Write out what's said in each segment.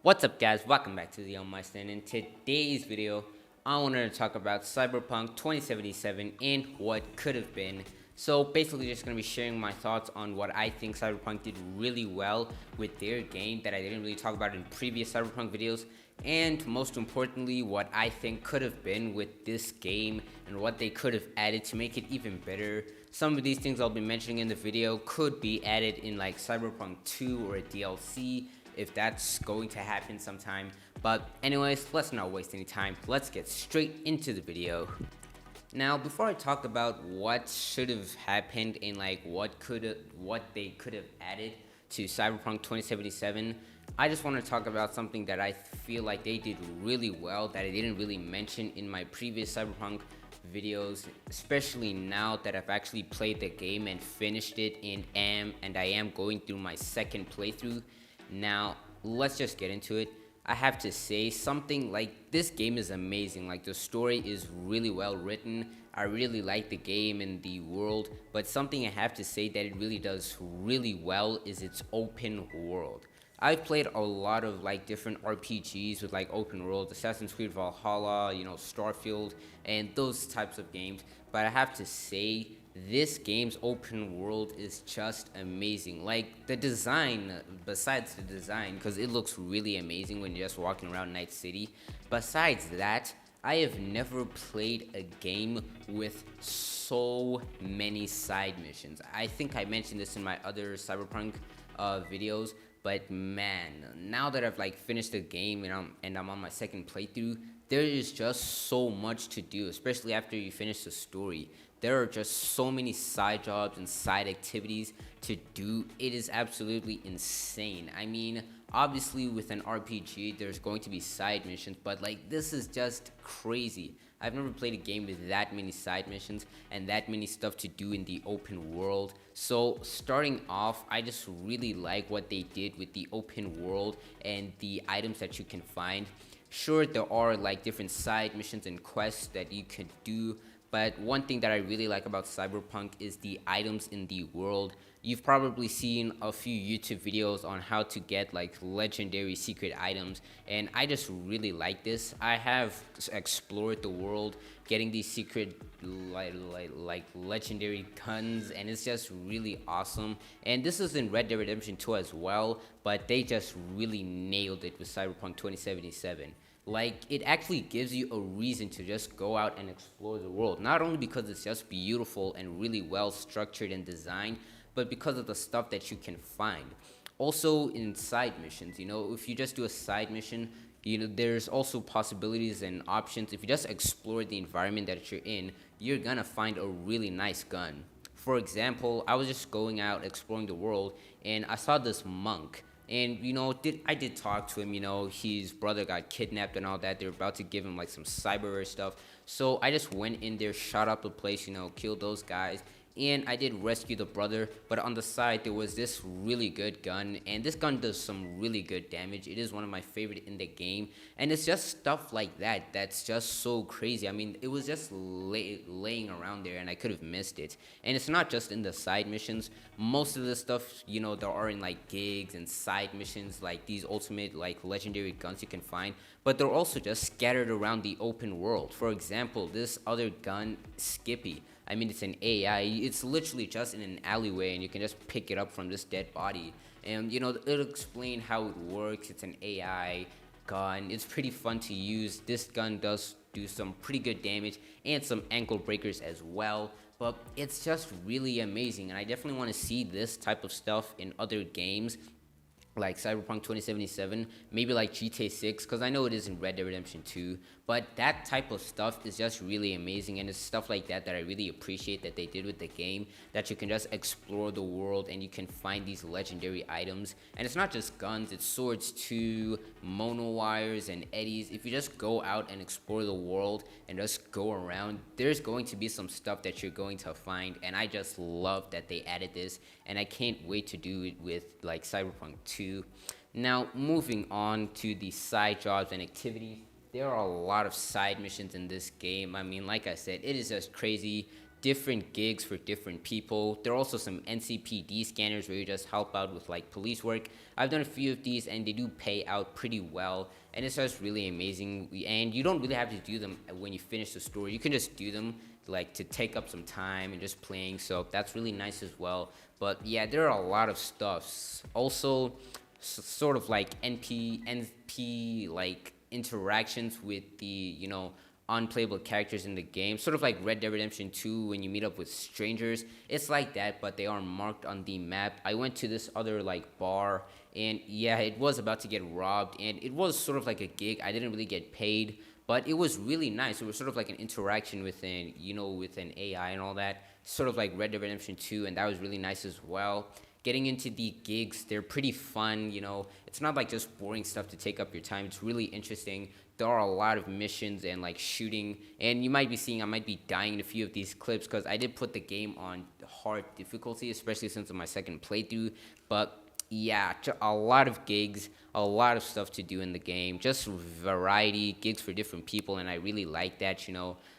What's up, guys? Welcome back to the On My Stand. In today's video, I wanted to talk about Cyberpunk 2077 and what could have been. So basically just going to be sharing my thoughts on what I think Cyberpunk did really well with their game that I didn't really talk about in previous Cyberpunk videos, and most importantly what I think could have been with this game and what they could have added to make it even better. Some of these things I'll be mentioning in the video could be added in like Cyberpunk 2 or a DLC, if that's going to happen sometime. But anyways, let's not waste any time. Let's get straight into the video. Now, before I talk about what should have happened and like what they could have added to Cyberpunk 2077, I just want to talk about something that I feel like they did really well that I didn't really mention in my previous Cyberpunk videos, especially now that I've actually played the game and finished it and I am going through my second playthrough. Now, let's just get into it. I have to say something like this game is amazing. Like, the story is really well written. I really like the game and the world, but something I have to say that it really does really well is its open world. I've played a lot of like different RPGs with like open world, Assassin's Creed Valhalla, Starfield, and those types of games, but I have to say this game's open world is just amazing. Like, the design, besides the design, because it looks really amazing when you're just walking around Night City, besides that, I have never played a game with so many side missions. I think I mentioned this in my other Cyberpunk videos, but man, now that I've like finished the game and I'm on my second playthrough, there is just so much to do, especially after you finish the story. There are just so many side jobs and side activities to do. It is absolutely insane. I mean, obviously with an RPG, there's going to be side missions, but like, this is just crazy. I've never played a game with that many side missions and that many stuff to do in the open world. So starting off, I just really like what they did with the open world and the items that you can find. Sure, there are like different side missions and quests that you could do, but one thing that I really like about Cyberpunk is the items in the world. You've probably seen a few YouTube videos on how to get like legendary secret items, and I just really like this. I have explored the world getting these secret like legendary guns, and it's just really awesome. And this is in Red Dead Redemption 2 as well, but they just really nailed it with Cyberpunk 2077. Like, it actually gives you a reason to just go out and explore the world, not only because it's just beautiful and really well structured and designed, but because of the stuff that you can find. Also, in side missions, if you just do a side mission, there's also possibilities and options. If you just explore the environment that you're in, you're gonna find a really nice gun. For example, I was just going out exploring the world and I saw this monk. And I did talk to him. His brother got kidnapped and all that. They were about to give him like some cyberware stuff. So I just went in there, shot up the place, killed those guys, and I did rescue the brother. But on the side there was this really good gun, and this gun does some really good damage. It is one of my favorite in the game, and it's just stuff like that that's just so crazy. I mean, it was just laying around there and I could have missed it. And it's not just in the side missions. Most of the stuff there are in like gigs and side missions, like these ultimate like legendary guns you can find, but they're also just scattered around the open world. For example, this other gun, Skippy, I mean, it's an AI. It's literally just in an alleyway, and you can just pick it up from this dead body. And, it'll explain how it works. It's an AI gun. It's pretty fun to use. This gun does do some pretty good damage and some ankle breakers as well. But it's just really amazing, and I definitely want to see this type of stuff in other games, like Cyberpunk 2077, maybe like GTA 6, because I know it is in Red Dead Redemption 2, but that type of stuff is just really amazing, and it's stuff like that that I really appreciate that they did with the game, that you can just explore the world and you can find these legendary items. And it's not just guns, it's swords too, mono wires and eddies. If you just go out and explore the world and just go around, there's going to be some stuff that you're going to find, and I just love that they added this, and I can't wait to do it with like Cyberpunk 2. Now, moving on to the side jobs and activities, there are a lot of side missions in this game. I mean, like I said, it is just crazy. different gigs for different people. There are also some NCPD scanners where you just help out with like police work. I've done a few of these and they do pay out pretty well, and it's just really amazing. And you don't really have to do them when you finish the story. You can just do them like to take up some time and just playing, so that's really nice as well. But yeah, there are a lot of stuffs. Also, sort of like NP like interactions with the unplayable characters in the game, sort of like Red Dead Redemption 2 when you meet up with strangers. It's like that, but they are marked on the map. I went to this other like bar, and yeah, it was about to get robbed, and it was sort of like a gig. I didn't really get paid, but it was really nice. It was sort of like an interaction with an AI and all that, sort of like Red Dead Redemption 2, and that was really nice as well. Getting into the gigs, they're pretty fun. It's not like just boring stuff to take up your time. It's really interesting. There are a lot of missions and like shooting, and you might be seeing I might be dying in a few of these clips because I did put the game on hard difficulty, especially since it's my second playthrough. But yeah, a lot of gigs, a lot of stuff to do in the game, just variety, gigs for different people, and I really like that.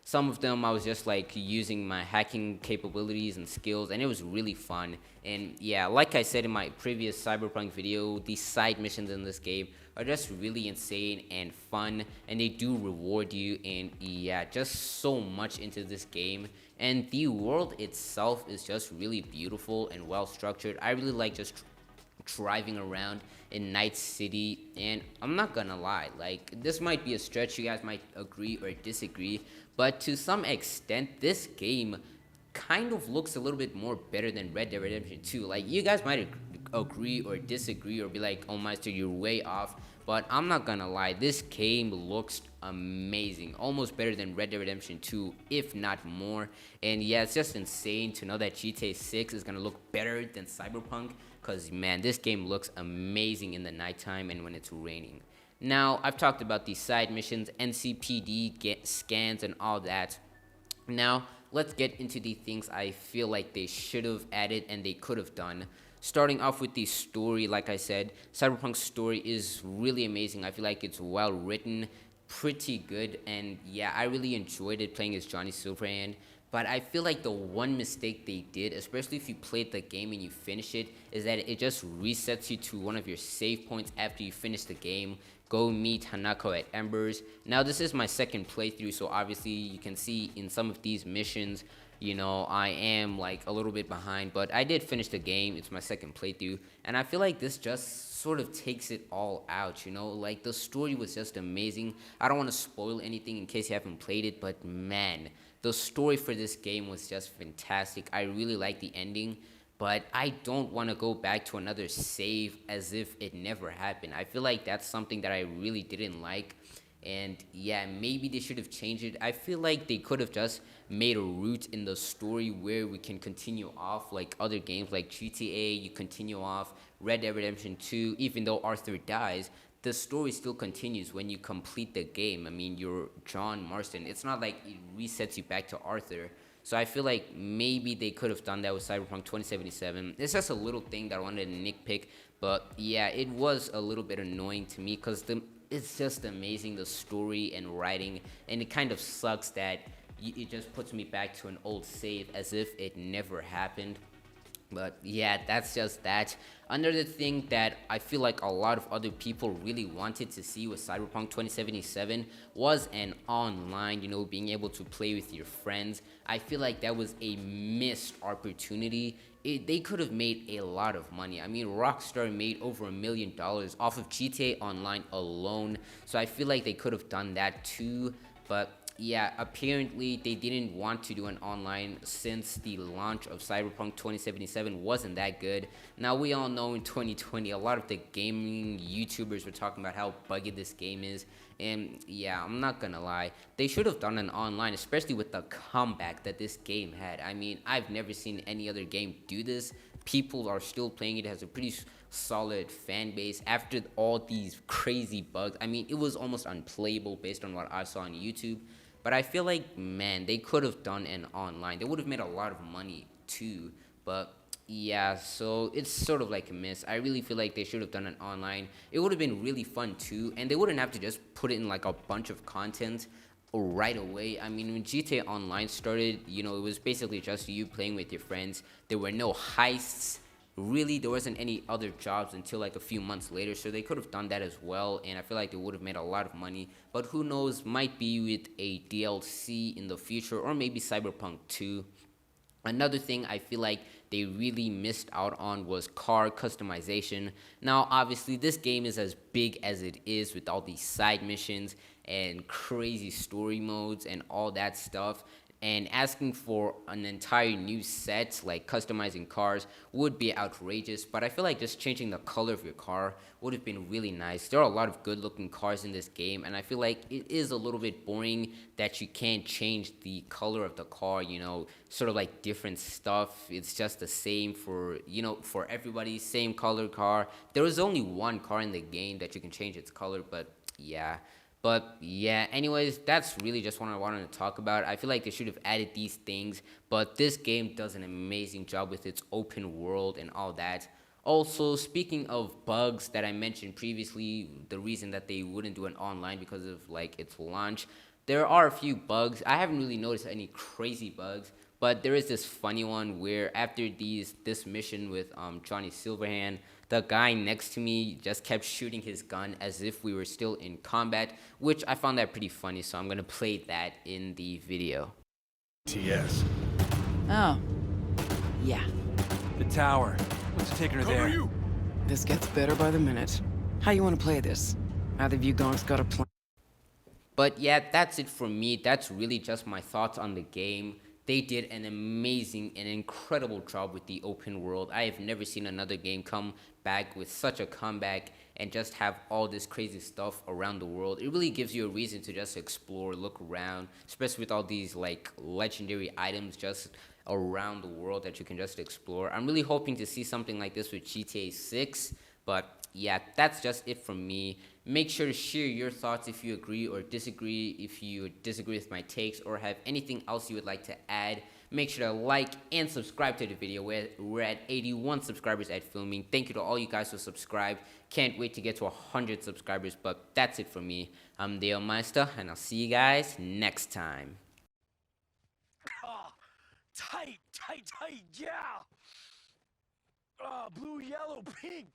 Some of them I was just like using my hacking capabilities and skills, and it was really fun. And yeah, like I said in my previous Cyberpunk video, the side missions in this game are just really insane and fun, and they do reward you. And yeah, just so much into this game, and the world itself is just really beautiful and well structured. I really like just driving around in Night City, and I'm not gonna lie, like, this might be a stretch, you guys might agree or disagree, but to some extent this game kind of looks a little bit more better than Red Dead Redemption 2. Like, you guys might agree or disagree or be like, oh Meister, you're way off, but I'm not gonna lie, this game looks amazing, almost better than Red Dead Redemption 2, if not more. And yeah, it's just insane to know that GTA 6 is gonna look better than Cyberpunk, because man, this game looks amazing in the nighttime and when it's raining. Now, I've talked about these side missions, NCPD scans, and all that. Now, let's get into the things I feel like they should have added and they could have done. Starting off with the story, like I said, Cyberpunk's story is really amazing. I feel like it's well written, pretty good, and yeah, I really enjoyed it playing as Johnny Silverhand. But I feel like the one mistake they did, especially if you played the game and you finish it, is that it just resets you to one of your save points after you finish the game. Go meet Hanako at Embers. Now, this is my second playthrough, so obviously you can see in some of these missions, I am like a little bit behind, but I did finish the game. It's my second playthrough, and I feel like this just sort of takes it all out, like the story was just amazing. I don't want to spoil anything in case you haven't played it, but man, the story for this game was just fantastic. I really like the ending, but I don't want to go back to another save as if it never happened. I feel like that's something that I really didn't like. And yeah, maybe they should have changed it. I feel like they could have just made a route in the story where we can continue off like other games like GTA. You continue off Red Dead Redemption 2, even though Arthur dies, the story still continues when you complete the game. I mean, you're John Marston. It's not like it resets you back to Arthur. So I feel like maybe they could have done that with Cyberpunk 2077. It's just a little thing that I wanted to nitpick. But yeah, it was a little bit annoying to me because it's just amazing, the story and writing. And it kind of sucks that it just puts me back to an old save as if it never happened. But yeah, that's just that. Another thing that I feel like a lot of other people really wanted to see with Cyberpunk 2077 was an online, being able to play with your friends. I feel like that was a missed opportunity. They could have made a lot of money. I mean, Rockstar made over $1 million off of GTA Online alone. So I feel like they could have done that too. But yeah, apparently they didn't want to do an online since the launch of Cyberpunk 2077 wasn't that good. Now, we all know in 2020, a lot of the gaming YouTubers were talking about how buggy this game is. And yeah, I'm not gonna lie, they should have done an online, especially with the comeback that this game had. I mean, I've never seen any other game do this. People are still playing it. It has a pretty solid fan base after all these crazy bugs. I mean, it was almost unplayable based on what I saw on YouTube. But I feel like, man, they could have done an online. They would have made a lot of money too. But yeah, so it's sort of like a miss. I really feel like they should have done an online. It would have been really fun too, and they wouldn't have to just put it in like a bunch of content. right away. I mean, when GTA Online started, you know, it was basically just you playing with your friends. There were no heists. Really, there wasn't any other jobs until like a few months later, so they could have done that as well, and I feel like they would have made a lot of money. But who knows, might be with a DLC in the future, or maybe Cyberpunk 2. Another thing I feel like they really missed out on was car customization. Now, obviously, this game is as big as it is with all these side missions and crazy story modes and all that stuff. And asking for an entire new set, like customizing cars, would be outrageous. But I feel like just changing the color of your car would have been really nice. There are a lot of good looking cars in this game, and I feel like it is a little bit boring that you can't change the color of the car, you know, sort of like different stuff. It's just the same for, you know, for everybody, same color car. There was only one car in the game that you can change its color, but yeah. But yeah, anyways, that's really just what I wanted to talk about. I feel like they should have added these things, but this game does an amazing job with its open world and all that. Also, speaking of bugs that I mentioned previously, the reason that they wouldn't do it online because of like its launch, there are a few bugs. I haven't really noticed any crazy bugs, but there is this funny one where after this mission with Johnny Silverhand, the guy next to me just kept shooting his gun as if we were still in combat, which I found that pretty funny, so I'm gonna play that in the video. TS. Oh. Yeah. The tower. What's it taking her there? You. This gets better by the minute. How you want to play this? Either of you gonks got a plan? But yeah, that's it for me. That's really just my thoughts on the game. They did an amazing and incredible job with the open world. I have never seen another game come back with such a comeback and just have all this crazy stuff around the world. It really gives you a reason to just explore, look around, especially with all these like legendary items just around the world that you can just explore. I'm really hoping to see something like this with GTA 6, but yeah, that's just it from me. Make sure to share your thoughts if you agree or disagree, if you disagree with my takes or have anything else you would like to add. Make sure to like and subscribe to the video. We're at 81 subscribers at filming. Thank you to all you guys who subscribed. Can't wait to get to 100 subscribers, but that's it from me. I'm Dale Meister, and I'll see you guys next time. Tight, yeah. Blue, yellow, pink.